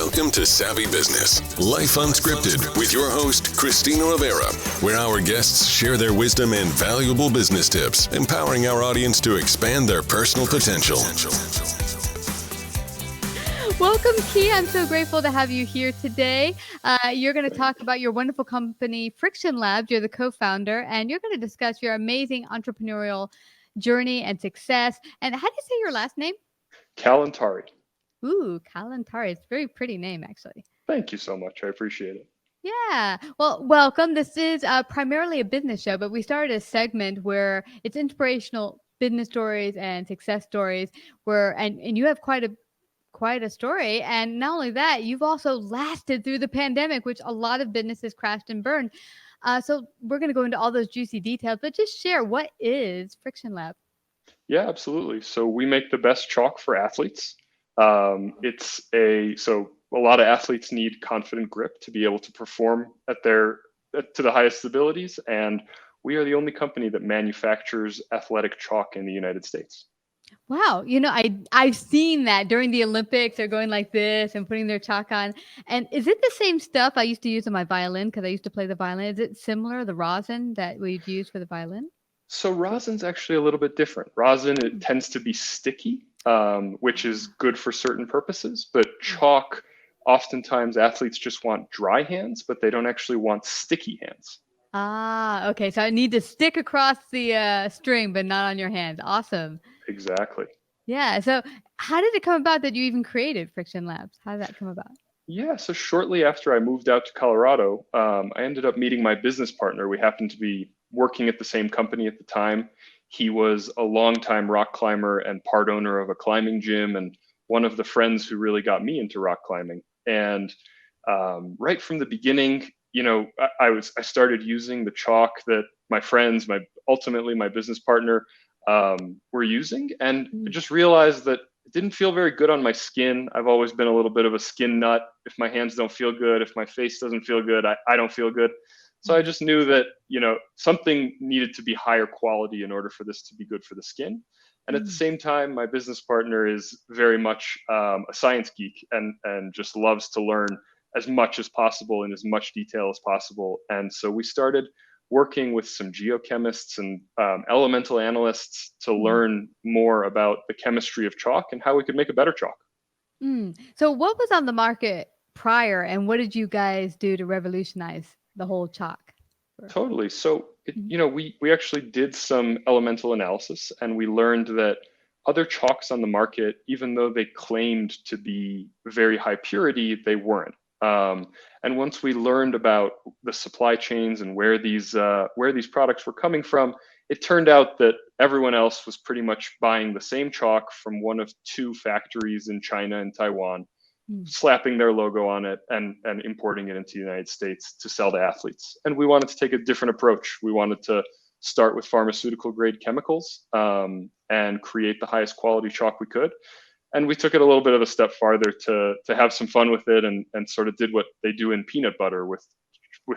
Welcome to Savvy Business, Life Unscripted, with your host, Christina Rivera, where our guests share their wisdom and valuable business tips, empowering our audience to expand their personal potential. Welcome, Keah. I'm so grateful to have you here today. You're going to talk about your wonderful company, Friction Labs. You're the co-founder, and you're going to discuss your amazing entrepreneurial journey and success. And how do you say your last name? Kalantari. Ooh, Kalantari. It's a very pretty name, actually. Thank you so much. I appreciate it. Yeah. Well, welcome. This is primarily a business show, but we started a segment where it's inspirational business stories and success stories and you have quite a story. And not only that, you've also lasted through the pandemic, which a lot of businesses crashed and burned. So we're going to go into all those juicy details, but just share, what is Friction Lab? Yeah, absolutely. So we make the best chalk for athletes. So a lot of athletes need confident grip to be able to perform to the highest abilities. And we are the only company that manufactures athletic chalk in the United States. Wow. I've seen that during the Olympics. They're going like this and putting their chalk on. And is it the same stuff I used to use on my violin? Because I used to play the violin. Is it similar, the rosin that we'd use for the violin? So rosin's actually a little bit different. Rosin, it tends to be sticky, which is good for certain purposes. But chalk, oftentimes athletes just want dry hands, but they don't actually want sticky hands. Ah, okay. So I need to stick across the string, but not on your hands. Awesome. Exactly. Yeah. So how did it come about that you even created Friction Labs? How did that come about? Yeah, so shortly after I moved out to Colorado, I ended up meeting my business partner. We happened to be working at the same company at the time. He was a longtime rock climber and part owner of a climbing gym, and one of the friends who really got me into rock climbing. And right from the beginning, I started using the chalk that my friends, ultimately my business partner, were using, and I just realized that it didn't feel very good on my skin. I've always been a little bit of a skin nut. If my hands don't feel good, if my face doesn't feel good, I don't feel good. So I just knew that, something needed to be higher quality in order for this to be good for the skin. And at the same time, my business partner is very much a science geek and just loves to learn as much as possible in as much detail as possible. And so we started working with some geochemists and elemental analysts to learn more about the chemistry of chalk and how we could make a better chalk. So what was on the market prior, and what did you guys do to revolutionize the whole chalk? Totally. So, we actually did some elemental analysis, and we learned that other chalks on the market, even though they claimed to be very high purity, they weren't. And once we learned about the supply chains and where these products were coming from, it turned out that everyone else was pretty much buying the same chalk from one of two factories in China and Taiwan, slapping their logo on it and importing it into the United States to sell to athletes. And we wanted to take a different approach. We wanted to start with pharmaceutical grade chemicals and create the highest quality chalk we could. And we took it a little bit of a step farther to have some fun with it and sort of did what they do in peanut butter with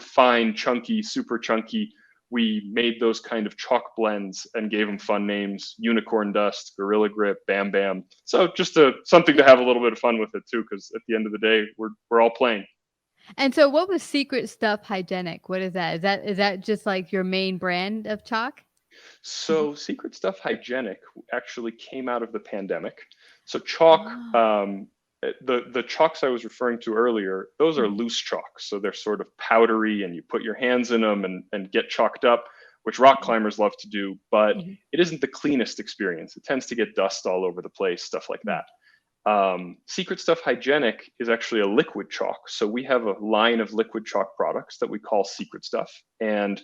fine, chunky, super chunky. We made those kind of chalk blends and gave them fun names: Unicorn Dust, Gorilla Grip, Bam Bam. So just something to have a little bit of fun with it too, because at the end of the day, we're all playing. And so what was Secret Stuff Hygienic? What is that? Is that just like your main brand of chalk? So Secret Stuff Hygienic actually came out of the pandemic. So chalk, the chalks I was referring to earlier, those are loose chalks. So they're sort of powdery and you put your hands in them and get chalked up, which rock climbers love to do, but it isn't the cleanest experience. It tends to get dust all over the place, stuff like that. Secret Stuff Hygienic is actually a liquid chalk. So we have a line of liquid chalk products that we call Secret Stuff. And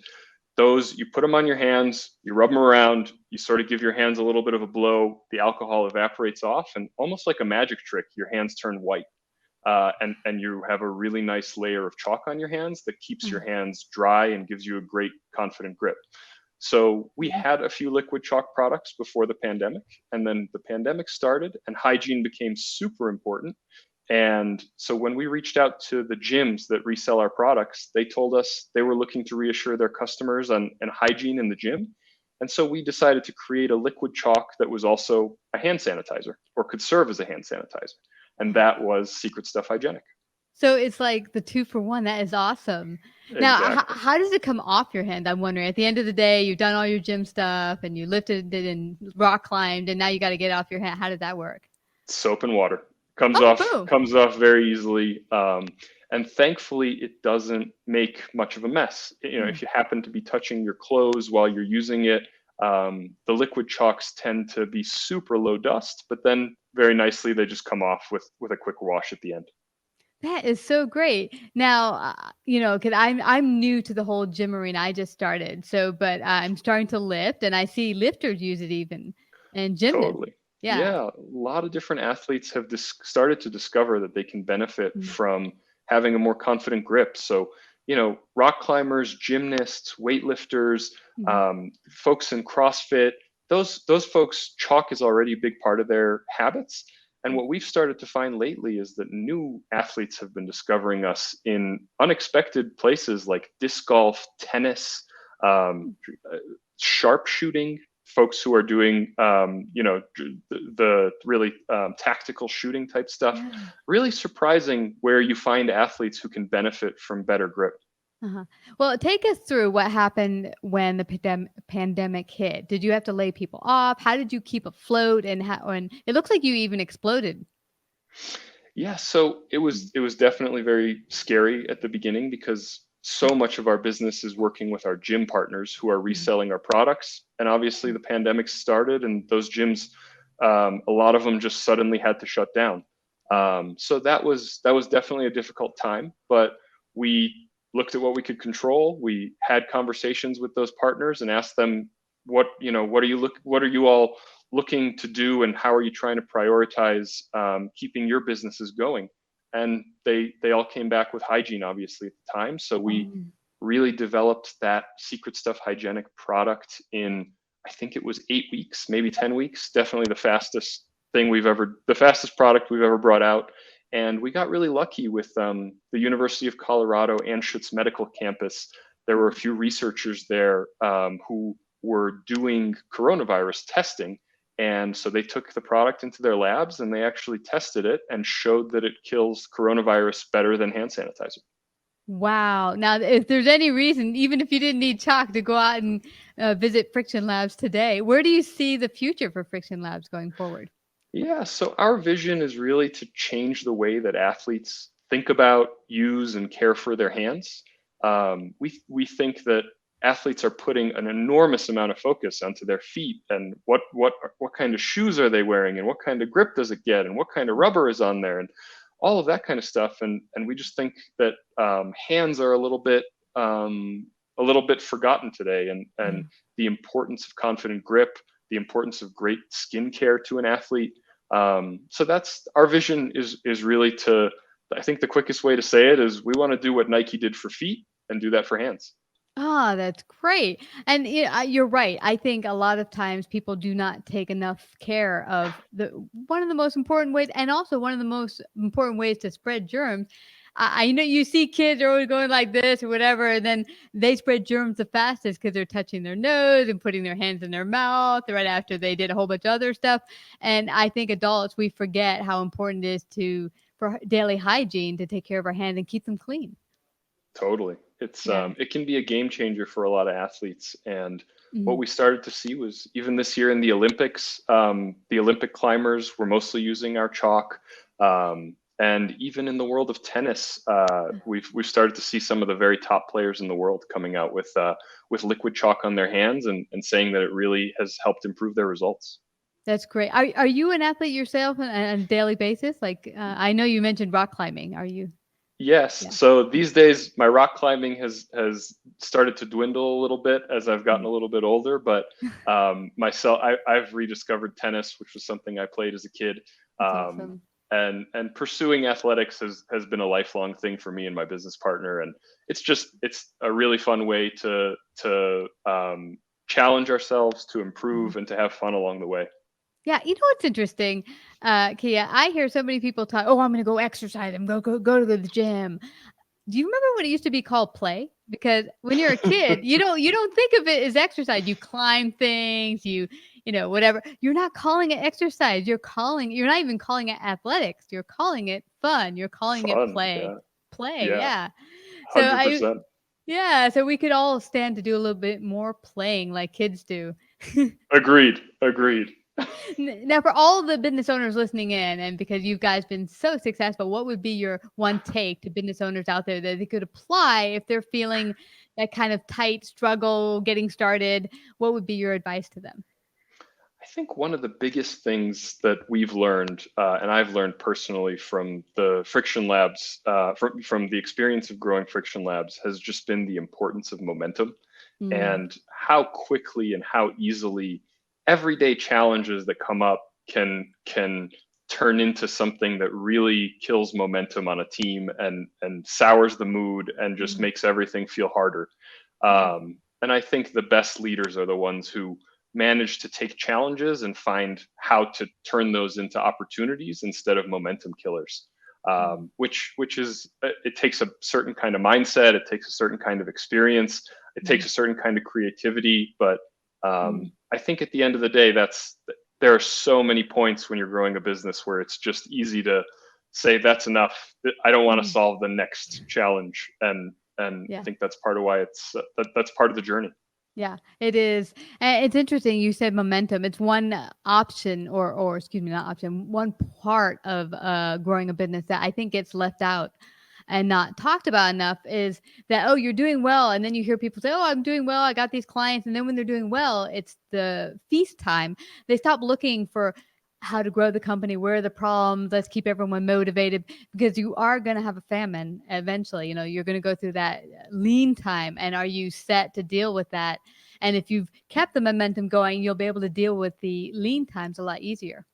those, you put them on your hands, you rub them around, you sort of give your hands a little bit of a blow, the alcohol evaporates off, and almost like a magic trick, your hands turn white. And you have a really nice layer of chalk on your hands that keeps your hands dry and gives you a great confident grip. So we had a few liquid chalk products before the pandemic, and then the pandemic started and hygiene became super important. And so when we reached out to the gyms that resell our products, they told us they were looking to reassure their customers on hygiene in the gym. And so we decided to create a liquid chalk that was also a hand sanitizer or could serve as a hand sanitizer. And that was Secret Stuff Hygienic. So it's like the 2-for-1. That is awesome. Now, Exactly. how does it come off your hand? I'm wondering. At the end of the day, you've done all your gym stuff and you lifted it and rock climbed, and now you got to get it off your hand. How did that work? Soap and water comes Oh, off boom. comes off very easily, and thankfully it doesn't make much of a mess. Mm. If you happen to be touching your clothes while you're using it, the liquid chalks tend to be super low dust, but then very nicely they just come off with a quick wash at the end. That is so great. Now, because I'm new to the whole gym arena. I just started, but I'm starting to lift, and I see lifters use it even, and gymnasts. Totally. Yeah. Yeah, a lot of different athletes have started to discover that they can benefit Mm. from having a more confident grip. So, rock climbers, gymnasts, weightlifters, Mhm. folks in CrossFit, those folks, chalk is already a big part of their habits. And what we've started to find lately is that new athletes have been discovering us in unexpected places like disc golf, tennis, um, uh, sharpshooting, folks who are doing the really tactical shooting type stuff. Yeah. Really surprising where you find athletes who can benefit from better grip. Uh-huh. Well, take us through what happened when the pandemic hit. Did you have to lay people off? How did you keep afloat? And it looks like you even exploded. Yeah, so it was definitely very scary at the beginning because so much of our business is working with our gym partners who are Mhm. reselling our products. And obviously the pandemic started and those gyms, a lot of them just suddenly had to shut down. So that was definitely a difficult time, but we looked at what we could control. We had conversations with those partners and asked them what are you all looking to do, and how are you trying to prioritize keeping your businesses going? And they all came back with hygiene, obviously, at the time. So we Um, really developed that secret stuff hygienic product in, I think it was 8 weeks, maybe 10 weeks. Definitely the fastest product we've ever brought out. And we got really lucky with the University of Colorado Anschutz Medical Campus. There were a few researchers there who were doing coronavirus testing. And so they took the product into their labs and they actually tested it and showed that it kills coronavirus better than hand sanitizer. wow. Now, if there's any reason, even if you didn't need chalk to go out and visit Friction Labs today, where do you see the future for Friction Labs going forward? Yeah, so our vision is really to change the way that athletes think about, use, and care for their hands. We think that athletes are putting an enormous amount of focus onto their feet and what kind of shoes are they wearing and what kind of grip does it get and what kind of rubber is on there and all of that kind of stuff. And we just think that hands are a little bit forgotten today, and Mm. the importance of confident grip, the importance of great skincare to an athlete. So that's our vision is really to, I think the quickest way to say it is we want to do what Nike did for feet and do that for hands. Ah, that's great. And you're right. I think a lot of times people do not take enough care of the one of the most important ways, and also one of the most important ways to spread germs. I know you see kids are always going like this or whatever, and then they spread germs the fastest because they're touching their nose and putting their hands in their mouth right after they did a whole bunch of other stuff. And I think adults, we forget how important it is for daily hygiene to take care of our hands and keep them clean. Totally. Yeah. It can be a game changer for a lot of athletes. And what Mhm. we started to see was even this year in the Olympics, the Olympic climbers were mostly using our chalk. And even in the world of tennis, we've started to see some of the very top players in the world coming out with liquid chalk on their hands and saying that it really has helped improve their results. That's great. Are you an athlete yourself on a daily basis? Like, I know you mentioned rock climbing. Are you? Yes. Yeah. So these days, my rock climbing has started to dwindle a little bit as I've gotten Mm. a little bit older. But I've rediscovered tennis, which was something I played as a kid. That's Um, awesome. and pursuing athletics has been a lifelong thing for me and my business partner. And it's a really fun way to challenge ourselves, to Mhm. improve, and to have fun along the way. Yeah, you know what's interesting, Kia? I hear so many people talk, "Oh, I'm gonna go exercise. I'm gonna go to the gym." Do you remember when it used to be called play? Because when you're a kid, you don't think of it as exercise. You climb things, whatever. You're not calling it exercise. You're not even calling it athletics. You're calling it fun. You're calling it Fun. play. Yeah. Play, Yeah, yeah. So 100%. yeah, so we could all stand to do a little bit more playing like kids do. Agreed. Agreed. Now, for all the business owners listening in, and because you guys been so successful, what would be your one take to business owners out there that they could apply if they're feeling that kind of tight struggle getting started? What would be your advice to them? I think one of the biggest things that we've learned, and I've learned personally from the Friction Labs, from the experience of growing Friction Labs, has just been the importance of momentum Mm, and how quickly and how easily everyday challenges that come up can turn into something that really kills momentum on a team and sours the mood and just mm, makes everything feel harder. yeah. And I think the best leaders are the ones who manage to take challenges and find how to turn those into opportunities instead of momentum killers. Mm, Which is it takes a certain kind of mindset, it takes a certain kind of experience, it takes mm, a certain kind of creativity. But mm, I think at the end of the day, there are so many points when you're growing a business where it's just easy to say that's enough. I don't want to mm. solve the next challenge, and I Yeah. think that's part of why that's part of the journey. Yeah, it is. And it's interesting you said momentum. It's one option or excuse me, not option, one part of growing a business that I think gets left out and not talked about enough is that, oh, you're doing well, and then you hear people say, oh, I'm doing well, I got these clients, and then when they're doing well, it's the feast time. They stop looking for how to grow the company, where are the problems, let's keep everyone motivated, because you are going to have a famine eventually. You're going to go through that lean time, and are you set to deal with that? And if you've kept the momentum going, you'll be able to deal with the lean times a lot easier.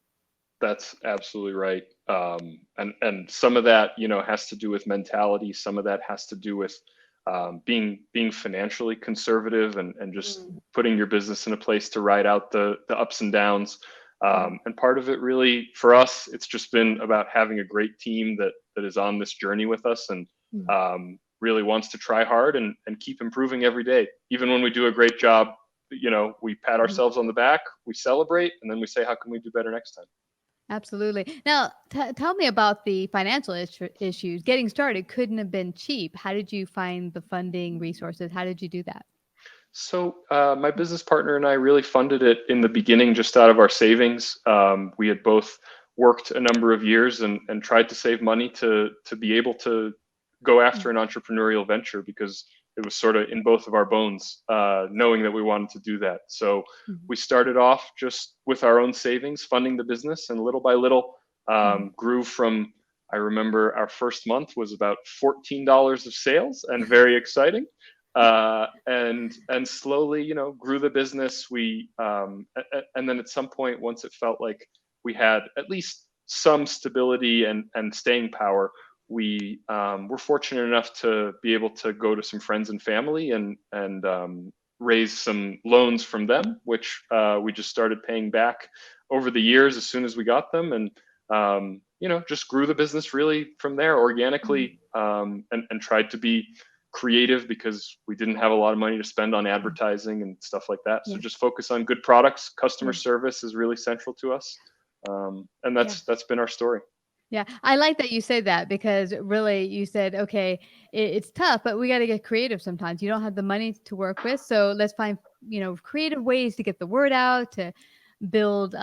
That's absolutely right. And some of that, has to do with mentality. Some of that has to do with being financially conservative and just Mm, putting your business in a place to ride out the ups and downs. yeah. And part of it, really, for us, it's just been about having a great team that is on this journey with us and Mm, really wants to try hard and keep improving every day. Even when we do a great job, we pat mhm. ourselves on the back, we celebrate, and then we say, how can we do better next time? Absolutely. Now, tell me about the financial issues. Getting started couldn't have been cheap. How did you find the funding resources? How did you do that? So, my business partner and I really funded it in the beginning just out of our savings. We had both worked a number of years and tried to save money to be able to go Mm, after an entrepreneurial venture because it was sort of in both of our bones, knowing that we wanted to do that. So, mhm, we started off just with our own savings, funding the business, and little by little mhm. grew from. I remember our first month was about $14 of sales and very exciting, and slowly, grew the business. And then at some point, once it felt like we had at least some stability and staying power, we were fortunate enough to be able to go to some friends and family and raise some loans from them, which we just started paying back over the years as soon as we got them, and just grew the business really from there Mm, organically, and tried to be creative because we didn't have a lot of money to spend on mm. advertising and stuff like that. So Yeah, just focus on good products. Customer yeah, service is really central to us, and yeah. that's been our story. Yeah, I like that you said that because really you said, okay, it's tough, but we got to get creative sometimes. You don't have the money to work with. So let's find, creative ways to get the word out, to build,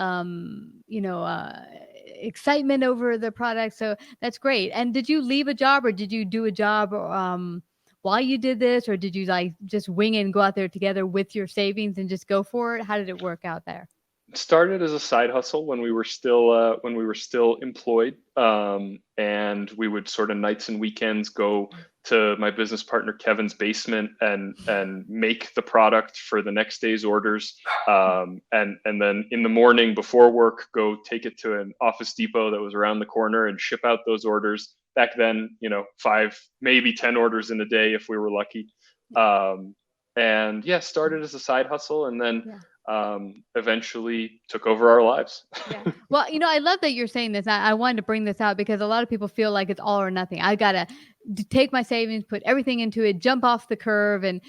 excitement over the product. So that's great. And did you leave a job or did you do a job while you did this, or did you like just wing it and go out there together with your savings and just go for it? How did it work out there? Started as a side hustle when we were still employed, and we would sort of nights and weekends go to my business partner Kevin's basement and make the product for the next day's orders, and then in the morning before work go take it to an Office Depot that was around the corner and ship out those orders. Back then, 5 maybe 10 orders in a day if we were lucky. Yeah. And yeah, started as a side hustle, and then Yeah. eventually took over our lives. Yeah. Well, I love that you're saying this. I wanted to bring this out because a lot of people feel like it's all or nothing. I gotta take my savings, put everything into it, jump off the curve, and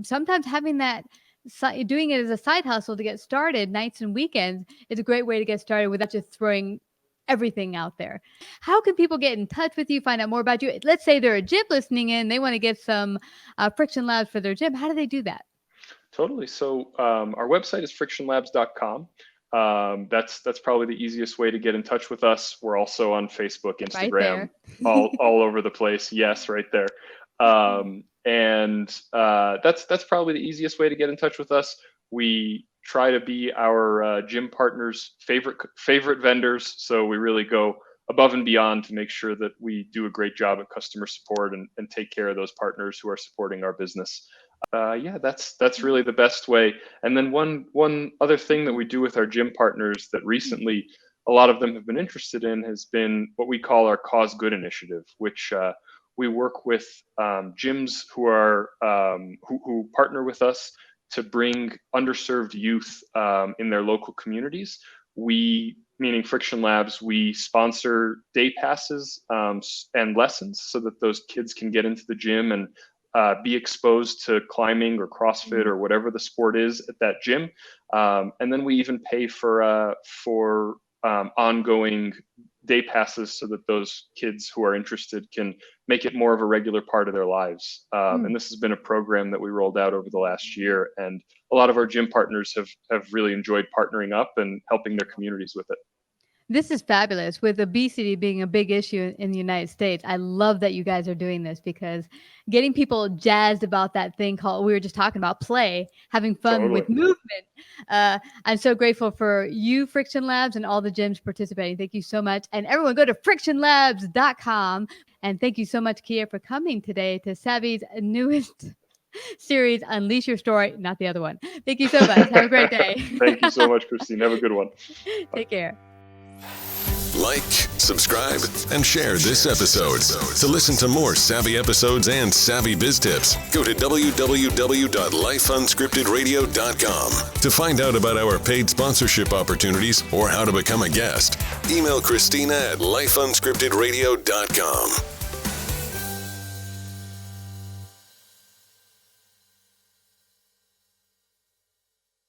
sometimes having that doing it as a side hustle to get started, nights and weekends, is a great way to get started without just throwing everything out there. How can people get in touch with you, find out more about you? Let's say they're a gym listening in, they want to get some Friction Labs for their gym. How do they do that? Totally. So our website is frictionlabs.com. That's probably the easiest way to get in touch with us. We're also on Facebook, Instagram, all over the place. Yes, right there. That's probably the easiest way to get in touch with us. We try to be our gym partners' favorite vendors, so we really go above and beyond to make sure that we do a great job at customer support and take care of those partners who are supporting our business. That's really the best way. And then one other thing that we do with our gym partners that recently a lot of them have been interested in has been what we call our Cause Good initiative, which we work with gyms who are who partner with us to bring underserved youth in their local communities. We, meaning Friction Labs, we sponsor day passes and lessons so that those kids can get into the gym and be exposed to climbing or CrossFit or whatever the sport is at that gym. And then we even pay for ongoing day passes so that those kids who are interested can make it more of a regular part of their lives. And this has been a program that we rolled out over the last year, and a lot of our gym partners have really enjoyed partnering up and helping their communities with it. This is fabulous. With obesity being a big issue in the United States, I love that you guys are doing this, because getting people jazzed about that thing called, we were just talking about, play, having fun with movement. I'm so grateful for you, Friction Labs, and all the gyms participating. Thank you so much. And everyone go to frictionlabs.com. And thank you so much, Keah, for coming today to Savvy's newest series, Unleash Your Story, not the other one. Thank you so much. Have a great day. Thank you so much, Christine. Have a good one. Take care. Like, subscribe, and share this episode. To listen to more savvy episodes and savvy biz tips, go to www.lifeunscriptedradio.com. To find out about our paid sponsorship opportunities or how to become a guest, email Christina at lifeunscriptedradio.com.